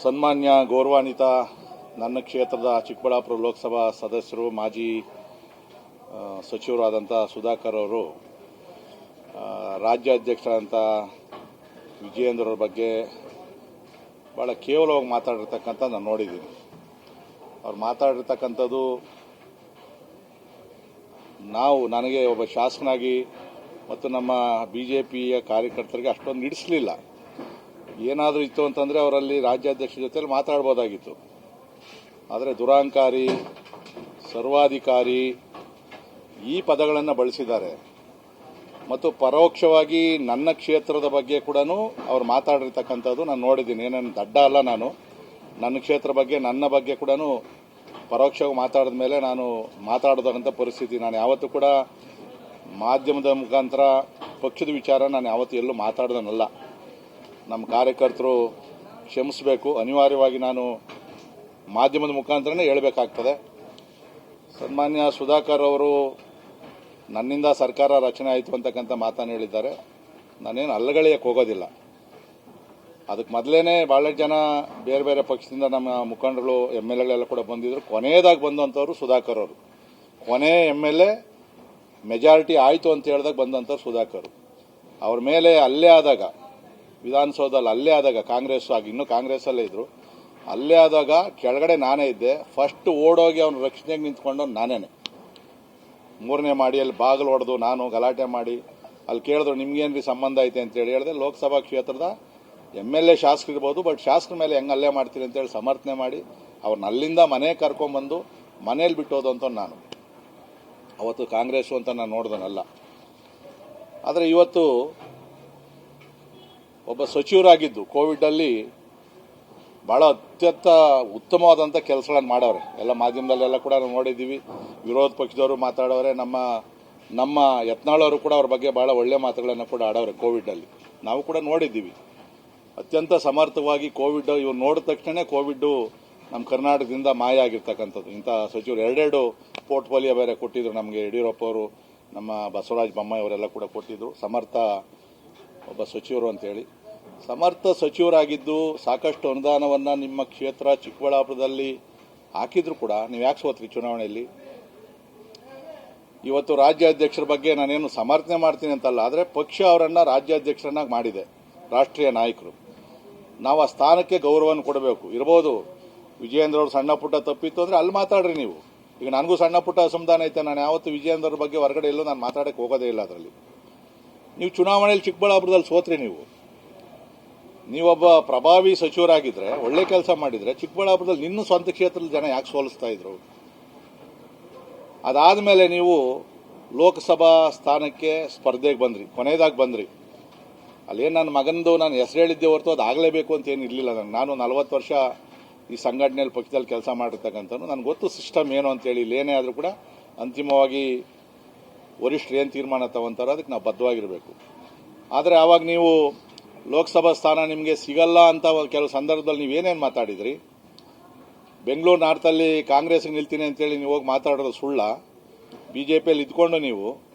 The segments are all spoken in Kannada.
ಸನ್ಮಾನ್ಯ ಗೌರವಾನ್ವಿತ ನನ್ನ ಕ್ಷೇತ್ರದ ಚಿಕ್ಕಬಳ್ಳಾಪುರ ಲೋಕಸಭಾ ಸದಸ್ಯರು ಮಾಜಿ ಸಚಿವರಾದಂಥ ಸುಧಾಕರ್ ಅವರು ರಾಜ್ಯಾಧ್ಯಕ್ಷರಾದಂಥ ವಿಜಯೇಂದ್ರ ಅವರ ಬಗ್ಗೆ ಭಾಳ ಕೇವಲವಾಗಿ ಮಾತಾಡಿರ್ತಕ್ಕಂಥ ನಾನು ನೋಡಿದ್ದೀನಿ. ಅವ್ರು ಮಾತಾಡಿರ್ತಕ್ಕಂಥದ್ದು ನನಗೆ ಒಬ್ಬ ಶಾಸಕನಾಗಿ ಮತ್ತು ನಮ್ಮ ಬಿಜೆಪಿಯ ಕಾರ್ಯಕರ್ತರಿಗೆ ಅಷ್ಟೊಂದು ಹಿಡಿಸಲಿಲ್ಲ. ಏನಾದರೂ ಇತ್ತು ಅಂತಂದರೆ ಅವರಲ್ಲಿ ರಾಜ್ಯಾಧ್ಯಕ್ಷರ ಜೊತೆಲಿ ಮಾತಾಡ್ಬೋದಾಗಿತ್ತು. ಆದರೆ ದುರಾಂಕಾರಿ, ಸರ್ವಾಧಿಕಾರಿ ಈ ಪದಗಳನ್ನು ಬಳಸಿದ್ದಾರೆ ಮತ್ತು ಪರೋಕ್ಷವಾಗಿ ನನ್ನ ಕ್ಷೇತ್ರದ ಬಗ್ಗೆ ಕೂಡ ಅವ್ರು ಮಾತಾಡಿರ್ತಕ್ಕಂಥದ್ದು ನಾನು ನೋಡಿದ್ದೀನಿ. ಏನೇನು ದಡ್ಡ ಅಲ್ಲ ನಾನು. ನನ್ನ ಕ್ಷೇತ್ರ ಬಗ್ಗೆ, ನನ್ನ ಬಗ್ಗೆ ಕೂಡ ಪರೋಕ್ಷವಾಗಿ ಮಾತಾಡಿದ ಮೇಲೆ ನಾನು ಮಾತಾಡೋದಂಥ ಪರಿಸ್ಥಿತಿ. ನಾನು ಯಾವತ್ತೂ ಕೂಡ ಮಾಧ್ಯಮದ ಮುಖಾಂತರ ಪಕ್ಷದ ವಿಚಾರ ನಾನು ಯಾವತ್ತೂ ಎಲ್ಲೂ ಮಾತಾಡ್ದನಲ್ಲ. ನಮ್ಮ ಕಾರ್ಯಕರ್ತರು ಕ್ಷಮಿಸಬೇಕು, ಅನಿವಾರ್ಯವಾಗಿ ನಾನು ಮಾಧ್ಯಮದ ಮುಖಾಂತರನೇ ಹೇಳಬೇಕಾಗ್ತದೆ. ಸನ್ಮಾನ್ಯ ಸುಧಾಕರ್ ಅವರು ನನ್ನಿಂದ ಸರ್ಕಾರ ರಚನೆ ಆಯಿತು ಅಂತಕ್ಕಂಥ ಮಾತನ್ನು ಹೇಳಿದ್ದಾರೆ. ನಾನೇನು ಅಲ್ಲಗಳೆಯಕ್ಕೆ ಹೋಗೋದಿಲ್ಲ. ಅದಕ್ಕೆ ಮೊದಲೇನೆ ಭಾಳ ಜನ ಬೇರೆ ಬೇರೆ ಪಕ್ಷದಿಂದ ನಮ್ಮ ಮುಖಂಡರು MLAಗಳೆಲ್ಲ ಕೂಡ ಬಂದಿದ್ರು. ಕೊನೆಯದಾಗಿ ಬಂದಂಥವ್ರು ಸುಧಾಕರ್ ಅವರು. ಕೊನೆ MLA ಮೆಜಾರಿಟಿ ಆಯಿತು ಅಂತ ಹೇಳಿದಾಗ ಬಂದಂಥವ್ರು ಸುಧಾಕರ್. ಅವ್ರ ಮೇಲೆ ಅಲ್ಲೇ ಆದಾಗ, ವಿಧಾನಸೌಧದಲ್ಲಿ ಅಲ್ಲೇ ಆದಾಗ, ಕಾಂಗ್ರೆಸ್ ಆಗಿ ಇನ್ನೂ ಕಾಂಗ್ರೆಸ್ಸಲ್ಲೇ ಇದ್ರು, ಅಲ್ಲೇ ಆದಾಗ ಕೆಳಗಡೆ ನಾನೇ ಇದ್ದೆ. ಫಸ್ಟ್ ಓಡೋಗಿ ಅವ್ನ ರಕ್ಷಣೆಗೆ ನಿಂತ್ಕೊಂಡು ನಾನೇನೆ 3ನೇ ಮಾಡಿಯಲ್ಲಿ ಬಾಗಿಲು ಹೊಡೆದು ನಾನು ಗಲಾಟೆ ಮಾಡಿ ಅಲ್ಲಿ ಕೇಳಿದ್ರು ನಿಮ್ಗೇನ್ರಿ ಸಂಬಂಧ ಐತೆ ಅಂತೇಳಿ ಹೇಳಿದೆ. ಲೋಕಸಭಾ ಕ್ಷೇತ್ರದ MLA ಶಾಸಕರು ಇರ್ಬೋದು, ಬಟ್ ಶಾಸಕರ ಮೇಲೆ ಹೆಂಗೆ ಅಲ್ಲೇ ಮಾಡ್ತೀರಿ ಅಂತೇಳಿ ಸಮರ್ಥನೆ ಮಾಡಿ ಅವ್ರನ್ನ ಅಲ್ಲಿಂದ ಮನೆಗೆ ಕರ್ಕೊಂಡ್ಬಂದು ಮನೇಲಿ ಬಿಟ್ಟೋದು ಅಂತ ನಾನು ಅವತ್ತು ಕಾಂಗ್ರೆಸ್ಸು ಅಂತ ನಾನು ನೋಡ್ದನಲ್ಲ. ಆದರೆ ಇವತ್ತು ಒಬ್ಬ ಸಚಿವರಾಗಿದ್ದು ಕೋವಿಡಲ್ಲಿ ಭಾಳ ಅತ್ಯಂತ ಉತ್ತಮವಾದಂಥ ಕೆಲಸಗಳನ್ನು ಮಾಡವ್ರೆ. ಎಲ್ಲ ಮಾಧ್ಯಮದಲ್ಲೆಲ್ಲ ಕೂಡ ನಾವು ನೋಡಿದ್ದೀವಿ. ವಿರೋಧ ಪಕ್ಷದವರು ಮಾತಾಡೋರೆ, ನಮ್ಮ ಯತ್ನಾಳವರು ಕೂಡ ಅವ್ರ ಬಗ್ಗೆ ಭಾಳ ಒಳ್ಳೆ ಮಾತುಗಳನ್ನು ಕೂಡ ಆಡವ್ರೆ. ಕೋವಿಡಲ್ಲಿ ನಾವು ಕೂಡ ನೋಡಿದ್ದೀವಿ. ಅತ್ಯಂತ ಸಮರ್ಥವಾಗಿ ಕೋವಿಡ್ ಇವ್ರು ನೋಡಿದ ತಕ್ಷಣ ಕೋವಿಡ್ ನಮ್ಮ ಕರ್ನಾಟಕದಿಂದ ಮಾಯ ಆಗಿರ್ತಕ್ಕಂಥದ್ದು. ಇಂಥ ಸಚಿವರು ಎರಡೆರಡು ಪೋರ್ಟ್ಫೋಲಿಯೋ ಬೇರೆ ಕೊಟ್ಟಿದ್ರು ನಮಗೆ. ಯಡಿಯೂರಪ್ಪ ಅವರು, ನಮ್ಮ ಬಸವರಾಜ ಬೊಮ್ಮಾಯಿ ಅವರೆಲ್ಲ ಕೂಡ ಕೊಟ್ಟಿದ್ರು. ಸಮರ್ಥ ಒಬ್ಬ ಸಚಿವರು ಅಂತೇಳಿ. ಸಮರ್ಥ ಸಚಿವರಾಗಿದ್ದು ಸಾಕಷ್ಟು ಅನುದಾನವನ್ನು ನಿಮ್ಮ ಕ್ಷೇತ್ರ ಚಿಕ್ಕಬಳ್ಳಾಪುರದಲ್ಲಿ ಹಾಕಿದ್ರು ಕೂಡ ನೀವು ಯಾಕೆ ಸೋತ್ರಿ ಚುನಾವಣೆಯಲ್ಲಿ? ಇವತ್ತು ರಾಜ್ಯಾಧ್ಯಕ್ಷರ ಬಗ್ಗೆ ನಾನೇನು ಸಮರ್ಥನೆ ಮಾಡ್ತೀನಿ ಅಂತಲ್ಲ, ಆದರೆ ಪಕ್ಷ ಅವರನ್ನು ರಾಜ್ಯಾಧ್ಯಕ್ಷರನ್ನಾಗಿ ಮಾಡಿದೆ, ರಾಷ್ಟ್ರೀಯ ನಾಯಕರು. ನಾವು ಆ ಸ್ಥಾನಕ್ಕೆ ಗೌರವವನ್ನು ಕೊಡಬೇಕು. ಇರ್ಬೋದು ವಿಜಯೇಂದ್ರ ಅವರು ಸಣ್ಣ ಪುಟ್ಟ ತಪ್ಪಿತ್ತು ಅಂದರೆ ಅಲ್ಲಿ ಮಾತಾಡ್ರಿ ನೀವು. ಈಗ ನನಗೂ ಸಣ್ಣ ಪುಟ್ಟ ಅಸಮಾಧಾನ ಐತೆ. ನಾನು ಯಾವತ್ತು ವಿಜಯೇಂದ್ರ ಅವ್ರ ಬಗ್ಗೆ ಹೊರಗಡೆ ಎಲ್ಲೂ ನಾನು ಮಾತಾಡಕ್ಕೆ ಹೋಗೋದೇ ಇಲ್ಲ. ಅದರಲ್ಲಿ ನೀವು ಚುನಾವಣೆಯಲ್ಲಿ ಚಿಕ್ಕಬಳ್ಳಾಪುರದಲ್ಲಿ ಸೋತ್ರಿ. ನೀವೊಬ್ಬ ಪ್ರಭಾವಿ ಸಚಿವರಾಗಿದ್ದರೆ, ಒಳ್ಳೆ ಕೆಲಸ ಮಾಡಿದರೆ ಚಿಕ್ಕಬಳ್ಳಾಪುರದಲ್ಲಿ ನಿನ್ನ ಸ್ವಂತ ಕ್ಷೇತ್ರದ ಜನ ಯಾಕೆ ಸೋಲಿಸ್ತಾ ಇದ್ರು? ಅದಾದಮೇಲೆ ನೀವು ಲೋಕಸಭಾ ಸ್ಥಾನಕ್ಕೆ ಸ್ಪರ್ಧೆಗೆ ಬಂದ್ರಿ, ಕೊನೆಯದಾಗಿ ಬಂದ್ರಿ. ಅಲ್ಲೇನು ನನ್ನ ಮಗನದು ನಾನು ಹೆಸರು ಹೇಳಿದ್ದೆ ಹೊರತು ಅದು ಆಗಲೇಬೇಕು ಅಂತ ಏನು ಇರಲಿಲ್ಲ. ನಾನು 40 ವರ್ಷ ಈ ಸಂಘಟನೆಯಲ್ಲಿ ಪಕ್ಷದಲ್ಲಿ ಕೆಲಸ ಮಾಡಿರ್ತಕ್ಕಂಥದ್ದು. ನನಗೆ ಗೊತ್ತು ಸಿಸ್ಟಮ್ ಏನು ಅಂತೇಳಿ. ಇಲ್ಲೇನೇ ಆದರೂ ಕೂಡ ಅಂತಿಮವಾಗಿ ವರಿಷ್ಠರು ಏನು ತೀರ್ಮಾನ ತಗೊಂತಾರೋ ಅದಕ್ಕೆ ನಾವು ಬದ್ಧವಾಗಿರಬೇಕು. ಆದರೆ ಆವಾಗ ನೀವು ಲೋಕಸಭಾ ಸ್ಥಾನ ನಿಮಗೆ ಸಿಗಲ್ಲ ಅಂತ ಕೆಲವು ಸಂದರ್ಭದಲ್ಲಿ ನೀವೇನೇನು ಮಾತಾಡಿದ್ರಿ? ಬೆಂಗಳೂರು ನಾರ್ತಲ್ಲಿ ಕಾಂಗ್ರೆಸ್ಗೆ ನಿಲ್ತೀನಿ ಅಂತೇಳಿ ನೀವು ಹೋಗಿ ಮಾತಾಡೋದು ಸುಳ್ಳ? ಬಿಜೆಪಿಯಲ್ಲಿ ಇದ್ಕೊಂಡು ನೀವು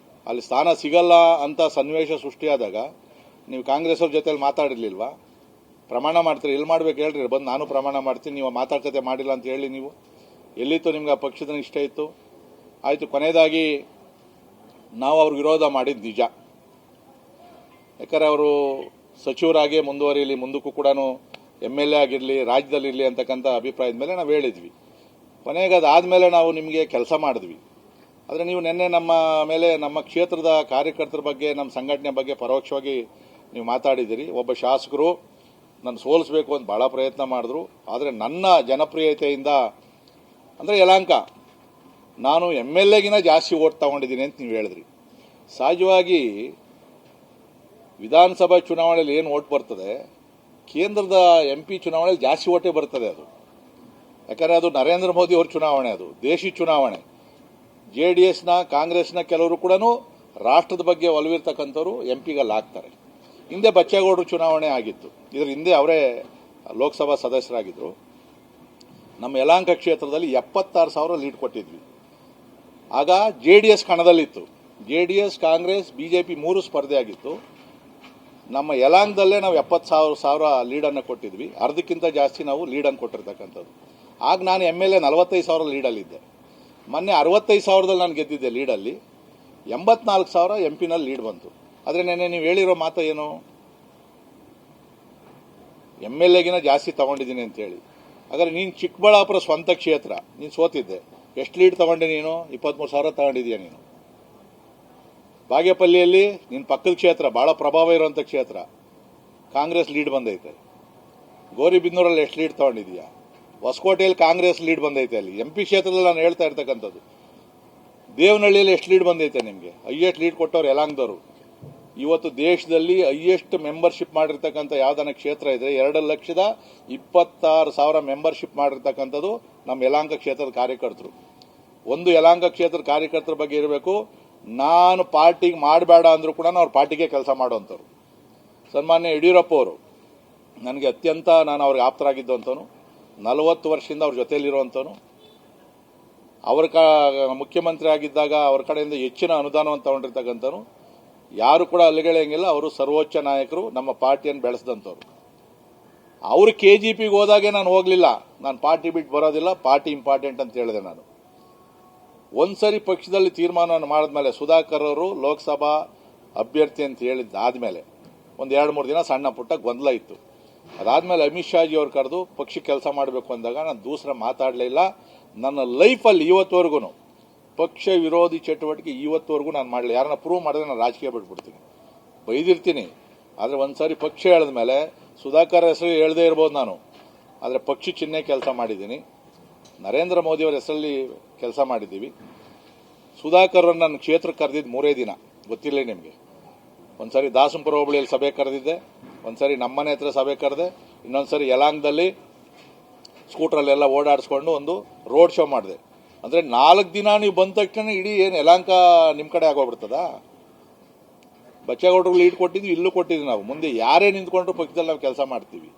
ಅಲ್ಲಿ ಸ್ಥಾನ ಸಿಗಲ್ಲ ಅಂತ ಸನ್ನಿವೇಶ ಸೃಷ್ಟಿಯಾದಾಗ ನೀವು ಕಾಂಗ್ರೆಸ್ ಅವ್ರ ಜೊತೆಲಿ ಮಾತಾಡಿರ್ಲಿಲ್ವಾ? ಪ್ರಮಾಣ ಮಾಡ್ತೀರಿ, ಎಲ್ಲಿ ಮಾಡ್ಬೇಕು ಹೇಳ್ರಿ, ಬಂದು ನಾನು ಪ್ರಮಾಣ ಮಾಡ್ತೀನಿ, ನೀವು ಮಾತಾಡ್ಕತೆ ಮಾಡಿಲ್ಲ ಅಂತ ಹೇಳಿ. ನೀವು ಎಲ್ಲಿತ್ತು ನಿಮ್ಗೆ ಆ ಪಕ್ಷದ ಇಷ್ಟ ಇತ್ತು? ಆಯಿತು, ಕೊನೆಯದಾಗಿ ನಾವು ಅವ್ರಿಗೆ ವಿರೋಧ ಮಾಡಿದ್ದು ನಿಜ. ಯಾಕಂದರೆ ಅವರು ಸಚಿವರಾಗಿ ಮುಂದುವರಿಯಲಿ, ಮುಂದಕ್ಕೂ ಕೂಡ MLA ಆಗಿರಲಿ, ರಾಜ್ಯದಲ್ಲಿರಲಿ ಅಂತಕ್ಕಂಥ ಅಭಿಪ್ರಾಯದ ಮೇಲೆ ನಾವು ಹೇಳಿದ್ವಿ. ಕೊನೆಗೆ ಅದಾದಮೇಲೆ ನಾವು ನಿಮಗೆ ಕೆಲಸ ಮಾಡಿದ್ವಿ. ಆದರೆ ನೀವು ನಿನ್ನೆ ನಮ್ಮ ಮೇಲೆ, ನಮ್ಮ ಕ್ಷೇತ್ರದ ಕಾರ್ಯಕರ್ತರ ಬಗ್ಗೆ, ನಮ್ಮ ಸಂಘಟನೆ ಬಗ್ಗೆ ಪರೋಕ್ಷವಾಗಿ ನೀವು ಮಾತಾಡಿದ್ದೀರಿ. ಒಬ್ಬ ಶಾಸಕರು ನನ್ನ ಸೋಲಿಸಬೇಕು ಅಂತ ಭಾಳ ಪ್ರಯತ್ನ ಮಾಡಿದ್ರು. ಆದರೆ ನನ್ನ ಜನಪ್ರಿಯತೆಯಿಂದ ಅಂದರೆ ಯಲಾಂಕ ನಾನು MLAಗಿನ ಜಾಸ್ತಿ ಓಟ್ ತಗೊಂಡಿದ್ದೀನಿ ಅಂತ ನೀವು ಹೇಳಿದ್ರಿ. ಸಹಜವಾಗಿ ವಿಧಾನಸಭಾ ಚುನಾವಣೆಯಲ್ಲಿ ಏನು ಓಟ್ ಬರ್ತದೆ, ಕೇಂದ್ರದ MP ಚುನಾವಣೆಯಲ್ಲಿ ಜಾಸ್ತಿ ಓಟೇ ಬರ್ತದೆ. ಅದು ಯಾಕಂದರೆ ಅದು ನರೇಂದ್ರ ಮೋದಿ ಅವ್ರ ಚುನಾವಣೆ, ಅದು ದೇಶಿ ಚುನಾವಣೆ. JDSನ, ಕಾಂಗ್ರೆಸ್ನ ಕೆಲವರು ಕೂಡ ರಾಷ್ಟ್ರದ ಬಗ್ಗೆ ಒಲವಿರ್ತಕ್ಕಂಥವ್ರು MPಗಲ್ಲಿ ಹಾಕ್ತಾರೆ. ಹಿಂದೆ ಬಚ್ಚೇಗೌಡರು ಚುನಾವಣೆ ಆಗಿತ್ತು. ಇದರ ಹಿಂದೆ ಅವರೇ ಲೋಕಸಭಾ ಸದಸ್ಯರಾಗಿದ್ದರು. ನಮ್ಮ ಯಲಹಂಕ ಕ್ಷೇತ್ರದಲ್ಲಿ 76,000 ಲೀಡ್ ಕೊಟ್ಟಿದ್ವಿ. ಆಗ JDS ಕಣದಲ್ಲಿತ್ತು. JDS, ಕಾಂಗ್ರೆಸ್, BJP 3 ಸ್ಪರ್ಧೆ ಆಗಿತ್ತು. ನಮ್ಮ ಯಲಾಂಗದಲ್ಲೇ ನಾವು 70,000 ಲೀಡನ್ನು ಕೊಟ್ಟಿದ್ವಿ, ಅರ್ಧಕ್ಕಿಂತ ಜಾಸ್ತಿ ನಾವು ಲೀಡನ್ನು ಕೊಟ್ಟಿರ್ತಕ್ಕಂಥದ್ದು. ಆಗ ನಾನು MLA 45,000 ಲೀಡಲ್ಲಿದ್ದೆ. ಮೊನ್ನೆ 65,000ದಲ್ಲಿ ನಾನು ಗೆದ್ದಿದ್ದೆ ಲೀಡಲ್ಲಿ, 84,000 MP ಲೀಡ್ ಬಂತು. ಆದರೆ ನೆನ್ನೆ ನೀವು ಹೇಳಿರೋ ಮಾತು ಏನು, MLAಗಿನ ಜಾಸ್ತಿ ತಗೊಂಡಿದ್ದೀನಿ ಅಂತೇಳಿ. ಹಾಗಾದ್ರೆ ನೀನು ಚಿಕ್ಕಬಳ್ಳಾಪುರ ಸ್ವಂತ ಕ್ಷೇತ್ರ, ನೀನು ಸೋತಿದ್ದೆ, ಎಷ್ಟು ಲೀಡ್ ತಗೊಂಡೆ ನೀನು? 23,000 ತಗೊಂಡಿದೀಯ ನೀನು. ಬಾಗೇಪಲ್ಲಿಯಲ್ಲಿ ನಿನ್ನ ಪಕ್ಕದ ಕ್ಷೇತ್ರ, ಬಹಳ ಪ್ರಭಾವ ಇರುವಂಥ ಕ್ಷೇತ್ರ, ಕಾಂಗ್ರೆಸ್ ಲೀಡ್ ಬಂದೈತೆ. ಗೌರಿಬಿದನೂರಲ್ಲಿ ಎಷ್ಟು ಲೀಡ್ ತಗೊಂಡಿದೀಯಾ? ಹೊಸಕೋಟೆಯಲ್ಲಿ ಕಾಂಗ್ರೆಸ್ ಲೀಡ್ ಬಂದೈತೆ. ಅಲ್ಲಿ MP ಕ್ಷೇತ್ರದಲ್ಲಿ ನಾನು ಹೇಳ್ತಾ ಇರ್ತಕ್ಕಂಥದ್ದು. ದೇವನಹಳ್ಳಿಯಲ್ಲಿ ಎಷ್ಟು ಲೀಡ್ ಬಂದೈತೆ ನಿಮಗೆ? ಹೈಯೆಸ್ಟ್ ಲೀಡ್ ಕೊಟ್ಟವ್ರು ಯಲಾಂಗದವರು. ಇವತ್ತು ದೇಶದಲ್ಲಿ ಹೈಯೆಸ್ಟ್ ಮೆಂಬರ್ಶಿಪ್ ಮಾಡಿರ್ತಕ್ಕಂಥ ಯಾವ್ದಾನ ಕ್ಷೇತ್ರ ಇದ್ರೆ 2,26,000 ಮೆಂಬರ್ಶಿಪ್ ಮಾಡಿರ್ತಕ್ಕಂಥದ್ದು ನಮ್ಮ ಯಲಾಂಗ ಕ್ಷೇತ್ರದ ಕಾರ್ಯಕರ್ತರು. ಒಂದು ಯಲಾಂಗ ಕ್ಷೇತ್ರದ ಕಾರ್ಯಕರ್ತರ ಬಗ್ಗೆ ಇರಬೇಕು, ನಾನು ಪಾರ್ಟಿಗೆ ಮಾಡಬೇಡ ಅಂದ್ರೂ ಕೂಡ ಅವ್ರ ಪಾರ್ಟಿಗೆ ಕೆಲಸ ಮಾಡುವಂಥವ್ರು. ಸನ್ಮಾನ್ಯ ಯಡಿಯೂರಪ್ಪ ಅವರು ನನಗೆ ಅತ್ಯಂತ, ನಾನು ಅವ್ರಿಗೆ ಆಪ್ತರಾಗಿದ್ದಂಥವನು, 40 ವರ್ಷದಿಂದ ಅವ್ರ ಜೊತೆಯಲ್ಲಿರುವಂಥವನು. ಅವರ ಮುಖ್ಯಮಂತ್ರಿ ಆಗಿದ್ದಾಗ ಅವ್ರ ಕಡೆಯಿಂದ ಹೆಚ್ಚಿನ ಅನುದಾನವನ್ನು ತಗೊಂಡಿರ್ತಕ್ಕಂಥವನು. ಯಾರು ಕೂಡ ಅಲ್ಲಿಗೆಳೆಯಂಗಿಲ್ಲ, ಅವರು ಸರ್ವೋಚ್ಚ ನಾಯಕರು, ನಮ್ಮ ಪಾರ್ಟಿಯನ್ನು ಬೆಳೆಸಿದಂಥವ್ರು. ಅವರು KGPಗೆ ಹೋದಾಗೆ ನಾನು ಹೋಗಲಿಲ್ಲ, ನಾನು ಪಾರ್ಟಿ ಬಿಟ್ಟು ಬರೋದಿಲ್ಲ, ಪಾರ್ಟಿ ಇಂಪಾರ್ಟೆಂಟ್ ಅಂತ ಹೇಳಿದೆ. ನಾನು ಒಂದ್ಸರಿ ಪಕ್ಷದಲ್ಲಿ ತೀರ್ಮಾನವನ್ನು ಮಾಡಿದ್ಮೇಲೆ, ಸುಧಾಕರ್ ಅವರು ಲೋಕಸಭಾ ಅಭ್ಯರ್ಥಿ ಅಂತ ಹೇಳಿದ್ದಾದ್ಮೇಲೆ ಒಂದು 2-3 ದಿನ ಸಣ್ಣ ಪುಟ್ಟ ಗೊಂದಲ ಇತ್ತು. ಅದಾದ್ಮೇಲೆ ಅಮಿತ್ ಶಾಜಿ ಅವ್ರು ಕರೆದು ಪಕ್ಷಕ್ಕೆ ಕೆಲಸ ಮಾಡಬೇಕು ಅಂದಾಗ ನಾನು ದೂಸರ ಮಾತಾಡಲೇ ಇಲ್ಲ. ನನ್ನ ಲೈಫಲ್ಲಿ ಇವತ್ತವರೆಗೂ ಪಕ್ಷ ವಿರೋಧಿ ಚಟುವಟಿಕೆ ಇವತ್ತವರೆಗೂ ನಾನು ಮಾಡಲಿ. ಯಾರನ್ನ ಪ್ರೂವ್ ಮಾಡಿದ್ರೆ ನಾನು ರಾಜಕೀಯ ಬಿಟ್ಬಿಡ್ತೀನಿ, ಬೈದಿರ್ತೀನಿ. ಆದರೆ ಒಂದ್ಸಾರಿ ಪಕ್ಷ ಹೇಳಿದ ಮೇಲೆ, ಸುಧಾಕರ್ ಹೆಸರು ಹೇಳದೇ ಇರ್ಬೋದು ನಾನು, ಆದರೆ ಪಕ್ಷ ಚಿಹ್ನೆ ಕೆಲಸ ಮಾಡಿದ್ದೀನಿ. ನರೇಂದ್ರ ಮೋದಿ ಅವರ ಹೆಸರಲ್ಲಿ ಕೆಲಸ ಮಾಡಿದ್ದೀವಿ. ಸುಧಾಕರ್ ನನ್ನ ಕ್ಷೇತ್ರಕ್ಕೆ ಕರೆದಿದ್ದು 3 ದಿನ, ಗೊತ್ತಿಲ್ಲ ನಿಮಗೆ. ಒಂದ್ಸರಿ ದಾಸಂಪುರ ಹೋಬಳಿಯಲ್ಲಿ ಸಭೆ ಕರೆದಿದ್ದೆ, ಒಂದ್ಸರಿ ನಮ್ಮನೆ ಹತ್ರ ಸಭೆ ಕರೆದೆ, ಇನ್ನೊಂದ್ಸರಿ ಯಲಾಂಗದಲ್ಲಿ ಸ್ಕೂಟ್ರಲ್ಲೆಲ್ಲ ಓಡಾಡಿಸ್ಕೊಂಡು ಒಂದು ರೋಡ್ ಶೋ ಮಾಡಿದೆ. ಅಂದ್ರೆ 4 ದಿನ ನೀವು ಬಂದ ತಕ್ಷಣ ಇಡೀ ಏನು ಯಲಾಂಕ ನಿಮ್ಮ ಕಡೆ ಆಗೋಗ್ಬಿಡ್ತದ? ಬಚ್ಚೇಗೌಡರು ಲೀಡ್ ಕೊಟ್ಟಿದ್ವಿ, ಇಲ್ಲೂ ಕೊಟ್ಟಿದ್ವಿ ನಾವು. ಮುಂದೆ ಯಾರೇ ನಿಂತ್ಕೊಂಡ್ರು ಪಕ್ಷದಲ್ಲಿ ನಾವು ಕೆಲಸ ಮಾಡ್ತೀವಿ.